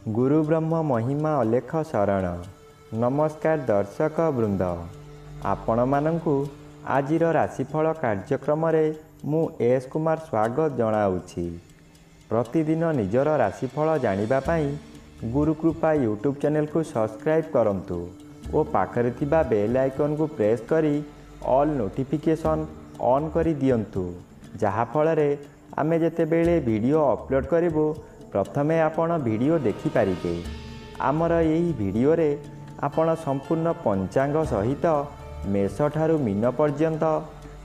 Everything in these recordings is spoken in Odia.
गुरु ब्रह्म महिमा अलेख शरण। नमस्कार दर्शक वृंद, आपण मानंकु आजिर राशिफल कार्यक्रम रे मु एस कुमार स्वागत जनाऊछि। प्रतिदिन निजर राशिफल जानिबा पई गुरुकृपा यूट्यूब चैनल को सब्सक्राइब करंतु ओ पाखरे थिबा बेल आइकन को प्रेस करी ऑल नोटिफिकेशन ऑन करी दियंतु, जहा फल रे आमे जेते बेले वीडियो अपलोड करिवो प्रथमे आपण वीडियो देखि पारिबे। आमर यही वीडियो रे आपण संपूर्ण पंचांग सहित मेष ठारू मीन पर्यंत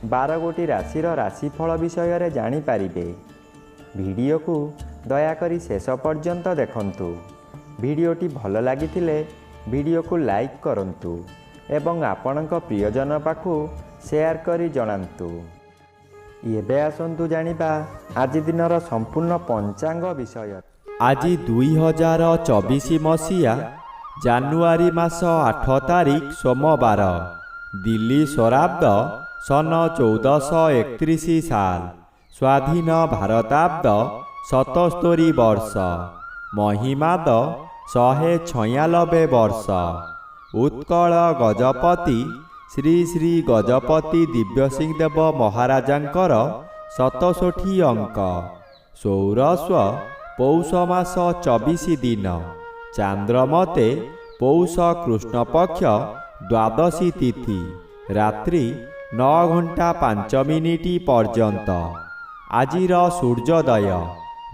12 गोटी राशिर राशिफल विषय रे जानि पारिबे। वीडियो को दयाकरी शेष पर्यंत देखंतु। वीडियोटी भल लागिथिले वीडियो को लाइक करंतु एवं आपणक प्रियजन पाखु शेयर करी जणांतु। एबे आसंतु जानिबा आज दिनर संपूर्ण पंचांग विषय। आज 2024 मसीहा जानुआरी मास 8 तारिख सोमवार, दिल्ली स्वराब्द सन 1431 साल, स्वाधीन भारताब्द 77 वर्ष, महिमाद 196 वर्ष। उत्कल गजपति श्री श्री गजपति दिव्यसिंह देव महाराजांकर 67 अंक। सौरस्व पौष मास 24 दिन, चांद्रमते पौष कृष्ण पक्ष द्वादशी तिथि, रात्रि 9 घंटा 5 मिनिट पर्यंत। आजिर सूर्योदय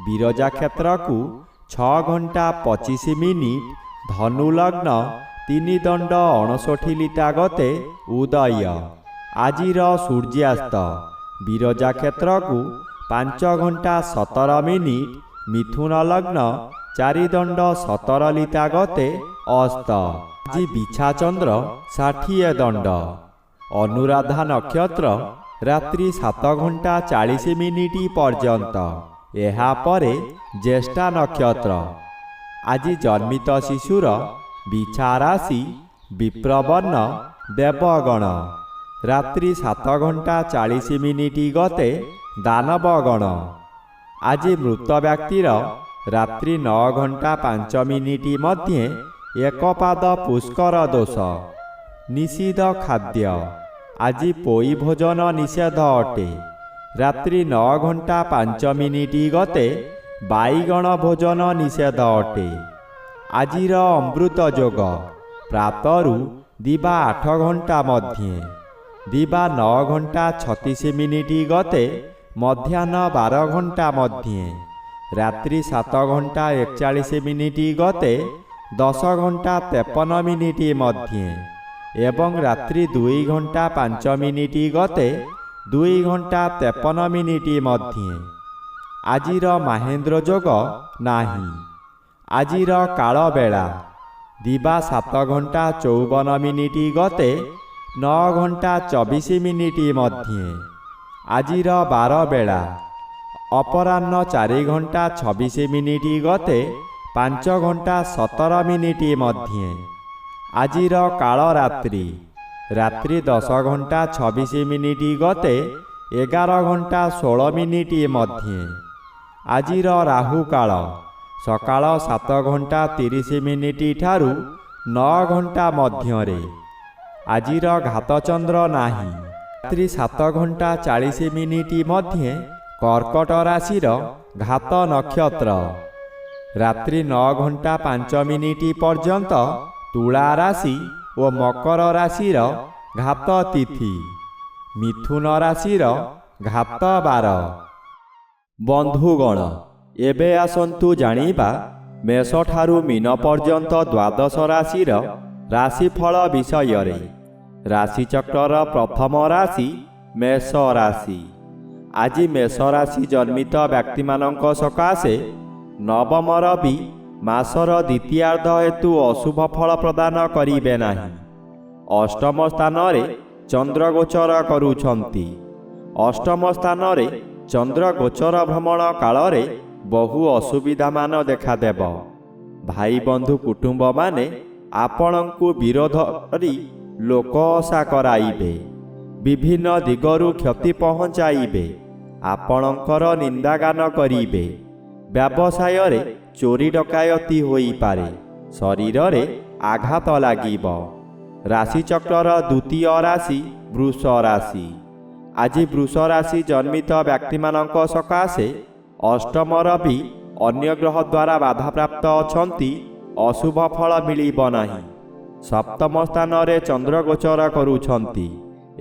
विरजा क्षेत्र को 6 घंटा 25 मिनिट, धनु लग्न 3 दंड 59 लिटा गते उदय। आजिर सूर्यास्त विरजा क्षेत्र को 5 घंटा 17 मिनिट, मिथुन लग्न 4 दंड 17 लिटा गते अस्त। आज बिछा चंद्र 60 दंड। अनुराधा नक्षत्र रात्रि 7 घंटा 40 मिनिट पर्यंत। एहा परे ज्येष्ठा नक्षत्र। आज जन्मित शिशुर बिछा राशि विप्रवर्ण देवगण। रात्रि 7 घंटा 40 मिनिट गते दानवगण। आज मृत व्यक्तिर रात्रि 9 घंटा 5 मिनिट मध्ये एकपाद पुष्कर दोष। निषिद्ध खाद्य। आज पोई भोजन निषेध अटे। रात्रि 9 घंटा 5 मिनिट गते बाईगण भोजन निषेध अटे। आजिर अमृत योग प्रातरु दिबा 8 घंटा मध्ये, दिबा 9 घंटा 36 मिनिट गते मध्याह्न 12 घंटा मध्ये, रात्रि 7 घंटा 41 मिनिट गते 10 घंटा 53 मिनिट मध्ये एवं रात्रि 2 घंटा 5 मिनिट गते 2 घंटा 53 मिनिट मध्ये। आजिर महेंद्र योग नाही। आजिर काल बेला दिबा 7 घंटा 54 मिनिट गते 9 घंटा 24 मिनिट मध्ये। आजिर 12 बेला अपराह्न 4 घंटा 26 मिनिट गते 5 घंटा 17 मिनिट मध्ये। आजिर काल रात्रि रात्रि 10 घंटा 26 मिनिट गते 11 घंटा 16 मिनिट मध्ये। आजिर राहु काल सकाळ 7 घंटा 30 मिनिट ठारू 9 घंटा मध्यरे। आजिर घात चंद्र नाही। रात्रि 7 घंटा 40 मिनिट मध्ये कर्कट राशिर घात नक्षत्र। रात्रि 9 घंटा 5 मिनिट पर्यंत तुला राशि और मकर राशिर घात तिथि। मिथुन राशिर घात 12। बंधुगण, एबे आसंतु जानिबा मेष ठारू मीन पर्यंत द्वादश राशिर राशिफल विषय रे। राशिचक्रर प्रथम राशि मेष राशि। आज मेष राशि जन्मित व्यक्ति मानक सकाशे नवम रवि मासर द्वितीयार्ध हेतु अशुभ फल प्रदान करिबे नाही। अष्टम स्थान रे चंद्र गोचर करुछंती। अष्टम स्थान रे चंद्र गोचर भ्रमण काल रे बहु असुविधा मान देखादेव। भाई बंधु कुटुंब माने आपणंकु विरोध करी लोक आशा कराइबे। विभिन्न दिगरु क्षति पहुँचाइबे। आपणंकर निंदागान करिबे। व्यवसाय रे ଚୋରି ଡକାୟତି ହୋଇପାରେ। ଶରୀରରେ ଆଘାତ ଲାଗିବ। ରାଶିଚକ୍ରର ଦ୍ୱିତୀୟ ରାଶି ବୃଷ ରାଶି। ଆଜି ବୃଷ ରାଶି ଜନ୍ମିତ ବ୍ୟକ୍ତିମାନଙ୍କ ସକାଶେ ଅଷ୍ଟମ ରବି ଅନ୍ୟ ଗ୍ରହ ଦ୍ୱାରା ବାଧାପ୍ରାପ୍ତ ଅଛନ୍ତି। ଅଶୁଭ ଫଳ ମିଳିବ ନାହିଁ। ସପ୍ତମ ସ୍ଥାନରେ ଚନ୍ଦ୍ର ଗୋଚର କରୁଛନ୍ତି।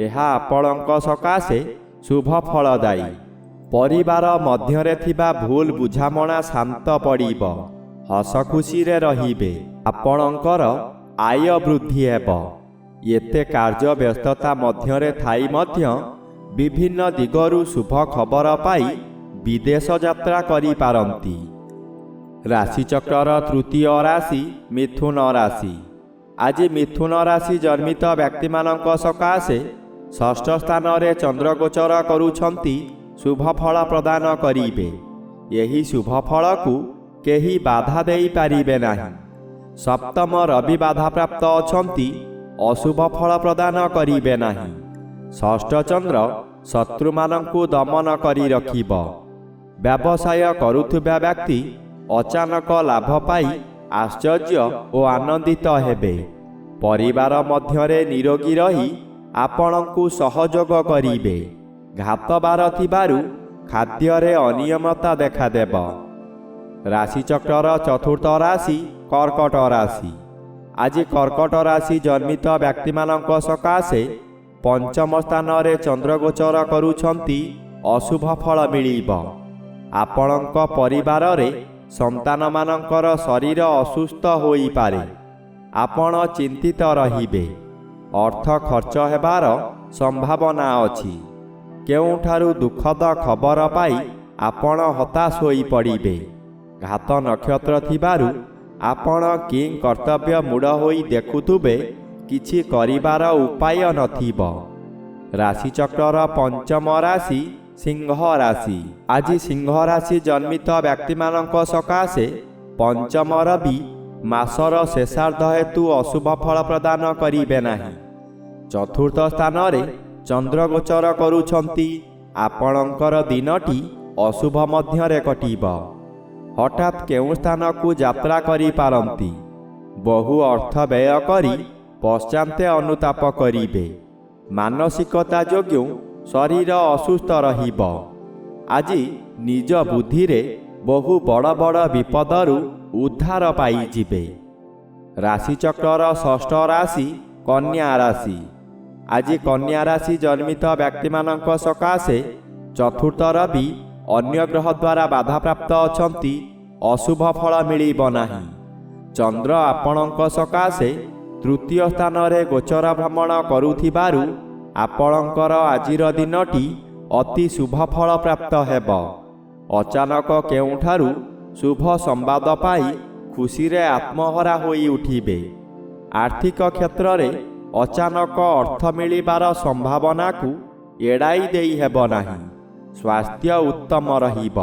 ଏହା ଆପଣଙ୍କ ସକାଶେ ଶୁଭ ଫଳଦାୟୀ। ପରିବାର ମଧ୍ୟରେ ଥିବା ଭୁଲ ବୁଝାମଣା ଶାନ୍ତ ପଡ଼ିବ। ହସ ଖୁସିରେ ରହିବେ। ଆପଣଙ୍କର ଆୟ ବୃଦ୍ଧି ହେବ। ଏତେ କାର୍ଯ୍ୟ ବ୍ୟସ୍ତତା ମଧ୍ୟରେ ଥାଇ ମଧ୍ୟ ବିଭିନ୍ନ ଦିଗରୁ ଶୁଭ ଖବର ପାଇ ବିଦେଶ ଯାତ୍ରା କରିପାରନ୍ତି। ରାଶିଚକ୍ରର ତୃତୀୟ ରାଶି ମିଥୁନ ରାଶି। ଆଜି ମିଥୁନ ରାଶି ଜନ୍ମିତ ବ୍ୟକ୍ତିମାନଙ୍କ ସକାଶେ ଷଷ୍ଠ ସ୍ଥାନରେ ଚନ୍ଦ୍ର ଗୋଚର କରୁଛନ୍ତି। ଶୁଭ ଫଳ ପ୍ରଦାନ କରିବେ। ଏହି ଶୁଭ ଫଳକୁ କେହି ବାଧା ଦେଇପାରିବେ ନାହିଁ। ସପ୍ତମ ରବି ବାଧାପ୍ରାପ୍ତ ଅଛନ୍ତି। ଅଶୁଭ ଫଳ ପ୍ରଦାନ କରିବେ ନାହିଁ। ଷଷ୍ଠ ଚନ୍ଦ୍ର ଶତ୍ରୁମାନଙ୍କୁ ଦମନ କରି ରଖିବ। ବ୍ୟବସାୟ କରୁଥିବା ବ୍ୟକ୍ତି ଅଚାନକ ଲାଭ ପାଇ ଆଶ୍ଚର୍ଯ୍ୟ ଓ ଆନନ୍ଦିତ ହେବେ। ପରିବାର ମଧ୍ୟରେ ନିରୋଗୀ ରହି ଆପଣଙ୍କୁ ସହଯୋଗ କରିବେ। ଘାତବାର ଥିବାରୁ ଖାଦ୍ୟରେ ଅନିୟମତା ଦେଖାଦେବ। ରାଶିଚକ୍ରର ଚତୁର୍ଥ ରାଶି କର୍କଟ ରାଶି। ଆଜି କର୍କଟ ରାଶି ଜନ୍ମିତ ବ୍ୟକ୍ତିମାନଙ୍କ ସକାଶେ ପଞ୍ଚମ ସ୍ଥାନରେ ଚନ୍ଦ୍ର ଗୋଚର କରୁଛନ୍ତି। ଅଶୁଭ ଫଳ ମିଳିବ। ଆପଣଙ୍କ ପରିବାରରେ ସନ୍ତାନମାନଙ୍କର ଶରୀର ଅସୁସ୍ଥ ହୋଇପାରେ। ଆପଣ ଚିନ୍ତିତ ରହିବେ। ଅର୍ଥ ଖର୍ଚ୍ଚ ହେବାର ସମ୍ଭାବନା ଅଛି। କେଉଁଠାରୁ ଦୁଃଖଦ ଖବର ପାଇ ଆପଣ ହତାଶ ହୋଇପଡ଼ିବେ। ଘାତ ନକ୍ଷତ୍ର ଥିବାରୁ ଆପଣ କି କର୍ତ୍ତବ୍ୟ ମୂଢ଼ ହୋଇ ଦେଖୁଥିବେ, କିଛି କରିବାର ଉପାୟ ନଥିବ। ରାଶିଚକ୍ରର ପଞ୍ଚମ ରାଶି ସିଂହ ରାଶି। ଆଜି ସିଂହ ରାଶି ଜନ୍ମିତ ବ୍ୟକ୍ତିମାନଙ୍କ ସକାଶେ ପଞ୍ଚମ ରବି ମାସର ଶେଷାର୍ଦ୍ଧ ହେତୁ ଅଶୁଭ ଫଳ ପ୍ରଦାନ କରିବେ ନାହିଁ। ଚତୁର୍ଥ ସ୍ଥାନରେ ଚନ୍ଦ୍ର ଗୋଚର କରୁଛନ୍ତି। ଆପଣଙ୍କର ଦିନଟି ଅଶୁଭ ମଧ୍ୟରେ କଟିବ। ହଠାତ୍ କେଉଁ ସ୍ଥାନକୁ ଯାତ୍ରା କରିପାରନ୍ତି। ବହୁ ଅର୍ଥ ବ୍ୟୟ କରି ପଶ୍ଚାନ୍ତେ ଅନୁତାପ କରିବେ। ମାନସିକତା ଯୋଗୁଁ ଶରୀର ଅସୁସ୍ଥ ରହିବ। ଆଜି ନିଜ ବୁଦ୍ଧିରେ ବହୁ ବଡ଼ ବଡ଼ ବିପଦରୁ ଉଦ୍ଧାର ପାଇଯିବେ। ରାଶିଚକ୍ରର ଷଷ୍ଠ ରାଶି କନ୍ୟା ରାଶି। ଆଜି କନ୍ୟା ରାଶି ଜନ୍ମିତ ବ୍ୟକ୍ତିମାନଙ୍କ ସକାଶେ ଚତୁର୍ଥ ରବି ଅନ୍ୟ ଗ୍ରହ ଦ୍ୱାରା ବାଧାପ୍ରାପ୍ତ ଅଛନ୍ତି। ଅଶୁଭ ଫଳ ମିଳିବ ନାହିଁ। ଚନ୍ଦ୍ର ଆପଣଙ୍କ ସକାଶେ ତୃତୀୟ ସ୍ଥାନରେ ଗୋଚର ଭ୍ରମଣ କରୁଥିବାରୁ ଆପଣଙ୍କର ଆଜିର ଦିନଟି ଅତି ଶୁଭ ଫଳ ପ୍ରାପ୍ତ ହେବ। ଅଚାନକ କେଉଁଠାରୁ ଶୁଭ ସମ୍ବାଦ ପାଇ ଖୁସିରେ ଆତ୍ମହରା ହୋଇ ଉଠିବେ। ଆର୍ଥିକ କ୍ଷେତ୍ରରେ ଅଚାନକ ଅର୍ଥ ମିଳିବାର ସମ୍ଭାବନାକୁ ଏଡ଼ାଇ ଦେଇ ହେବ ନାହିଁ। ସ୍ୱାସ୍ଥ୍ୟ ଉତ୍ତମ ରହିବ।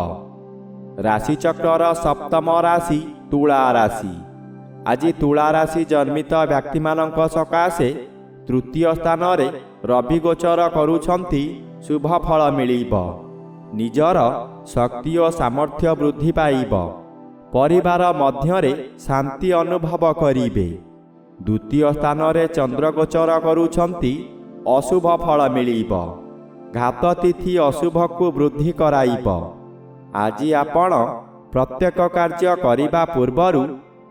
ରାଶିଚକ୍ରର ସପ୍ତମ ରାଶି ତୁଳା ରାଶି। ଆଜି ତୁଳା ରାଶି ଜନ୍ମିତ ବ୍ୟକ୍ତିମାନଙ୍କ ସକାଶେ ତୃତୀୟ ସ୍ଥାନରେ ରବି ଗୋଚର କରୁଛନ୍ତି। ଶୁଭ ଫଳ ମିଳିବ। ନିଜର ଶକ୍ତି ଓ ସାମର୍ଥ୍ୟ ବୃଦ୍ଧି ପାଇବ। ପରିବାର ମଧ୍ୟରେ ଶାନ୍ତି ଅନୁଭବ କରିବେ। ଦ୍ୱିତୀୟ ସ୍ଥାନରେ ଚନ୍ଦ୍ର ଗୋଚର କରୁଛନ୍ତି। ଅଶୁଭ ଫଳ ମିଳିବ। ଘାତ ତିଥି ଅଶୁଭକୁ ବୃଦ୍ଧି କରାଇବ। ଆଜି ଆପଣ ପ୍ରତ୍ୟେକ କାର୍ଯ୍ୟ କରିବା ପୂର୍ବରୁ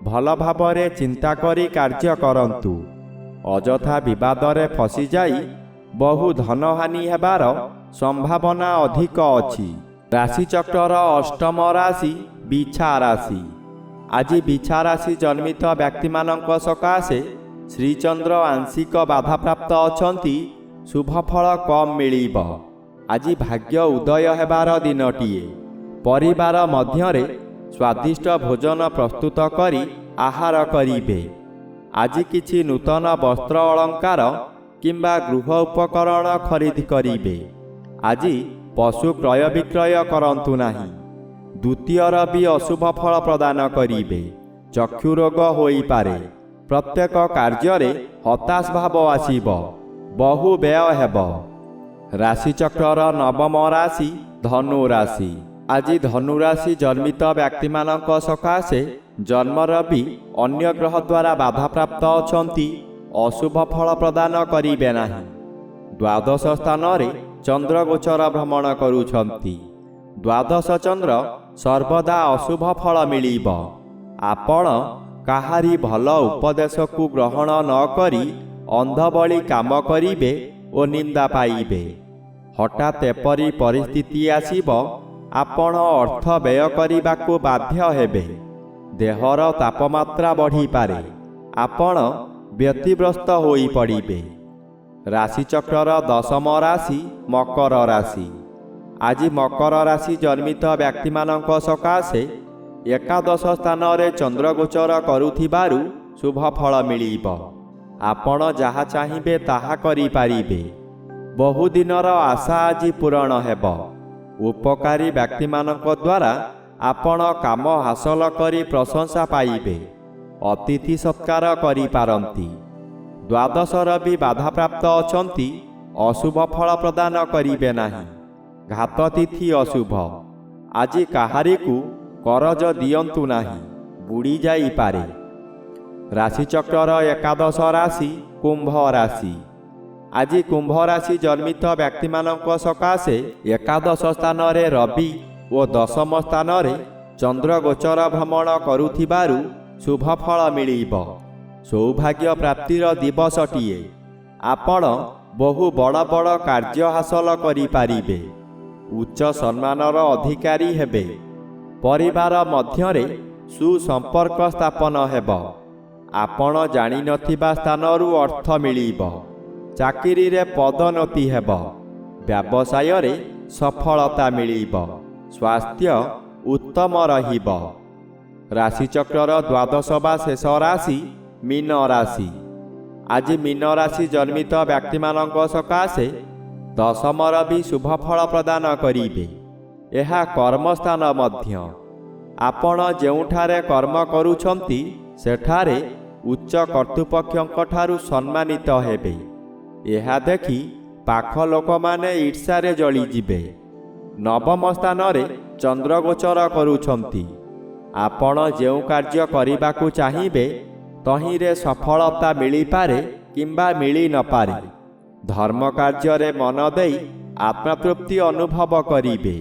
ଭଲ ଭାବରେ ଚିନ୍ତା କରି କାର୍ଯ୍ୟ କରନ୍ତୁ। ଅଯଥା ବିବାଦରେ ଫସିଯାଇ ବହୁ ଧନହାନି ହେବାର ସମ୍ଭାବନା ଅଧିକ ଅଛି। ରାଶିଚକ୍ରର ଅଷ୍ଟମ ରାଶି ବିଛା ରାଶି। ଆଜି ବିଛା ରାଶି ଜନ୍ମିତ ବ୍ୟକ୍ତିମାନଙ୍କ ସକାଶେ ଶ୍ରୀଚନ୍ଦ୍ର ଆଂଶିକ ବାଧାପ୍ରାପ୍ତ ଅଛନ୍ତି। ଶୁଭ ଫଳ କମ୍ ମିଳିବ। ଆଜି ଭାଗ୍ୟ ଉଦୟ ହେବାର ଦିନଟିଏ। ପରିବାର ମଧ୍ୟରେ ସ୍ୱାଦିଷ୍ଟ ଭୋଜନ ପ୍ରସ୍ତୁତ କରି ଆହାର କରିବେ। ଆଜି କିଛି ନୂତନ ବସ୍ତ୍ର ଅଳଙ୍କାର କିମ୍ବା ଗୃହ ଉପକରଣ ଖରିଦ କରିବେ। ଆଜି ପଶୁ କ୍ରୟ ବିକ୍ରୟ କରନ୍ତୁ ନାହିଁ। ଦ୍ୱିତୀୟ ରବି ଅଶୁଭ ଫଳ ପ୍ରଦାନ କରିବେ। ଚକ୍ଷୁ ରୋଗ ହୋଇପାରେ। ପ୍ରତ୍ୟେକ କାର୍ଯ୍ୟରେ ହତାଶ ଭାବ ଆସିବ। ବହୁ ବ୍ୟୟ ହେବ। ରାଶିଚକ୍ରର ନବମ ରାଶି ଧନୁ ରାଶି। ଆଜି ଧନୁରାଶି ଜନ୍ମିତ ବ୍ୟକ୍ତିମାନଙ୍କ ସକାଶେ ଜନ୍ମର ବି ଅନ୍ୟ ଗ୍ରହ ଦ୍ୱାରା ବାଧାପ୍ରାପ୍ତ ଅଛନ୍ତି, ଅଶୁଭ ଫଳ ପ୍ରଦାନ କରିବେ ନାହିଁ। ଦ୍ୱାଦଶ ସ୍ଥାନରେ ଚନ୍ଦ୍ର ଗୋଚର ଭ୍ରମଣ କରୁଛନ୍ତି। ଦ୍ୱାଦଶ ଚନ୍ଦ୍ର ସର୍ବଦା ଅଶୁଭ ଫଳ ମିଳିବ। ଆପଣ କାହାରି ଭଲ ଉପଦେଶକୁ ଗ୍ରହଣ ନ କରି ଅନ୍ଧ ଭଳି କାମ କରିବେ ଓ ନିନ୍ଦା ପାଇବେ। ହଠାତ୍ ଏପରି ପରିସ୍ଥିତି ଆସିବ, ଆପଣ ଅର୍ଥ ବ୍ୟୟ କରିବାକୁ ବାଧ୍ୟ ହେବେ। ଦେହର ତାପମାତ୍ରା ବଢ଼ିପାରେ। ଆପଣ ବ୍ୟତିବ୍ୟସ୍ତ ହୋଇପଡ଼ିବେ। ରାଶିଚକ୍ରର ଦଶମ ରାଶି ମକର ରାଶି। ଆଜି ମକର ରାଶି ଜନ୍ମିତ ବ୍ୟକ୍ତିମାନଙ୍କ ସକାଶେ ଏକାଦଶ ସ୍ଥାନରେ ଚନ୍ଦ୍ରଗୋଚର କରୁଥିବାରୁ ଶୁଭ ଫଳ ମିଳିବ। ଆପଣ ଯାହା ଚାହିଁବେ ତାହା କରିପାରିବେ। ବହୁଦିନର ଆଶା ଆଜି ପୂରଣ ହେବ। ଉପକାରୀ ବ୍ୟକ୍ତିମାନଙ୍କ ଦ୍ୱାରା ଆପଣ କାମ ହାସଲ କରି ପ୍ରଶଂସା ପାଇବେ। ଅତିଥି ସତ୍କାର କରିପାରନ୍ତି। ଦ୍ୱାଦଶର ବି ବାଧାପ୍ରାପ୍ତ ଅଛନ୍ତି, ଅଶୁଭ ଫଳ ପ୍ରଦାନ କରିବେ ନାହିଁ। ଘାତ ତିଥି ଅଶୁଭ। ଆଜି କାହାରିକୁ କରଜ ଦିଅନ୍ତୁ ନାହିଁ, ବୁଡ଼ି ଯାଇପାରେ। ରାଶିଚକ୍ରର ଏକାଦଶ ରାଶି କୁମ୍ଭ ରାଶି। ଆଜି କୁମ୍ଭ ରାଶି ଜନ୍ମିତ ବ୍ୟକ୍ତିମାନଙ୍କ ସକାଶେ ଏକାଦଶ ସ୍ଥାନରେ ରବି ଓ ଦଶମ ସ୍ଥାନରେ ଚନ୍ଦ୍ର ଗୋଚର ଭ୍ରମଣ କରୁଥିବାରୁ ଶୁଭ ଫଳ ମିଳିବ। ସୌଭାଗ୍ୟ ପ୍ରାପ୍ତିର ଦିବସଟିଏ। ଆପଣ ବହୁ ବଡ଼ ବଡ଼ କାର୍ଯ୍ୟ ହାସଲ କରିପାରିବେ। ଉଚ୍ଚ ସମ୍ମାନର ଅଧିକାରୀ ହେବେ। ପରିବାର ମଧ୍ୟରେ ସୁସମ୍ପର୍କ ସ୍ଥାପନ ହେବ। ଆପଣ ଜାଣିନଥିବା ସ୍ଥାନରୁ ଅର୍ଥ ମିଳିବ। ଚାକିରିରେ ପଦୋନ୍ନତି ହେବ। ବ୍ୟବସାୟରେ ସଫଳତା ମିଳିବ। ସ୍ୱାସ୍ଥ୍ୟ ଉତ୍ତମ ରହିବ। ରାଶିଚକ୍ରର ଦ୍ୱାଦଶ ବା ଶେଷ ରାଶି ମୀନ ରାଶି। ଆଜି ମୀନ ରାଶି ଜନ୍ମିତ ବ୍ୟକ୍ତିମାନଙ୍କ ସକାଶେ ଦଶମର ବି ଶୁଭ ଫଳ ପ୍ରଦାନ କରିବେ। ଏହା କର୍ମସ୍ଥାନ ମଧ୍ୟ। ଆପଣ ଯେଉଁଠାରେ କର୍ମ କରୁଛନ୍ତି ସେଠାରେ ଉଚ୍ଚ କର୍ତ୍ତୃପକ୍ଷଙ୍କଠାରୁ ସମ୍ମାନିତ ହେବେ। ଏହା ଦେଖି ପାଖ ଲୋକମାନେ ଈର୍ଷାରେ ଜଳିଯିବେ। ନବମ ସ୍ଥାନରେ ଚନ୍ଦ୍ରଗୋଚର କରୁଛନ୍ତି। ଆପଣ ଯେଉଁ କାର୍ଯ୍ୟ କରିବାକୁ ଚାହିଁବେ ତହିଁରେ ସଫଳତା ମିଳିପାରେ କିମ୍ବା ମିଳି ନପାରେ। ଧର୍ମ କାର୍ଯ୍ୟରେ ମନ ଦେଇ ଆତ୍ମତୃପ୍ତି ଅନୁଭବ କରିବେ।